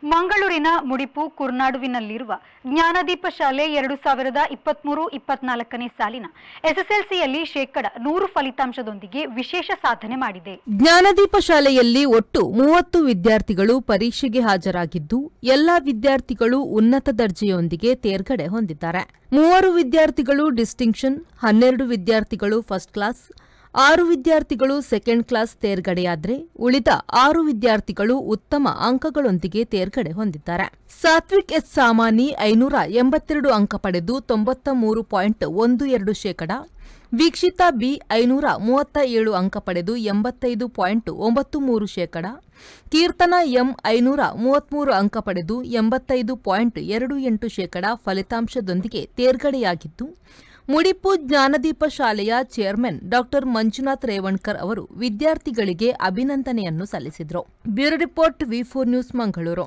ಮಂಗಳೂರಿನ ಮುಡಿಪು ಕುರ್ನಾಡುವಿನಲ್ಲಿರುವ ಜ್ಞಾನದೀಪ ಶಾಲೆ 2023-24ನೇ ಸಾಲಿನ ಎಸ್ಎಸ್ಎಲ್ಸಿಯಲ್ಲಿ 100% ಫಲಿತಾಂಶದೊಂದಿಗೆ ವಿಶೇಷ ಸಾಧನೆ ಮಾಡಿದೆ. ಜ್ಞಾನದೀಪ ಶಾಲೆಯಲ್ಲಿ ಒಟ್ಟು 30 ವಿದ್ಯಾರ್ಥಿಗಳು ಪರೀಕ್ಷೆಗೆ ಹಾಜರಾಗಿದ್ದು, ಎಲ್ಲಾ ವಿದ್ಯಾರ್ಥಿಗಳು ಉನ್ನತ ದರ್ಜೆಯೊಂದಿಗೆ ತೇರ್ಗಡೆ ಹೊಂದಿದ್ದಾರೆ. 3 ವಿದ್ಯಾರ್ಥಿಗಳು ಡಿಸ್ಟಿಂಕ್ಷನ್, 12 ವಿದ್ಯಾರ್ಥಿಗಳು ಫಸ್ಟ್ ಕ್ಲಾಸ್, 6 ವಿದ್ಯಾರ್ಥಿಗಳು ಸೆಕೆಂಡ್ ಕ್ಲಾಸ್ ತೇರ್ಗಡೆಯಾದರೆ ಉಳಿದ 6 ವಿದ್ಯಾರ್ಥಿಗಳು ಉತ್ತಮ ಅಂಕಗಳೊಂದಿಗೆ ತೇರ್ಗಡೆ ಹೊಂದಿದ್ದಾರೆ. ಸಾತ್ವಿಕ್ ಎಸ್ ಸಾಮಾನಿ 582 ಅಂಕ ಪಡೆದು 93.12%, ವೀಕ್ಷಿತಾ ಬಿ 537 ಅಂಕ ಪಡೆದು 85.93%, ಕೀರ್ತನ ಎಂ 533 ಅಂಕ ಪಡೆದು 85.28% ಫಲಿತಾಂಶದೊಂದಿಗೆ ತೇರ್ಗಡೆಯಾಗಿದ್ದು, ಮುಡಿಪು ಜ್ಞಾನದೀಪ ಶಾಲೆಯ ಚೇರ್ಮನ್ ಡಾ ಮಂಜುನಾಥ್ ರೇವಣ್ಕರ್ ಅವರು ವಿದ್ಯಾರ್ಥಿಗಳಿಗೆ ಅಭಿನಂದನೆಯನ್ನು ಸಲ್ಲಿಸಿದರು. Bureau report, V4 news, Mangaluru.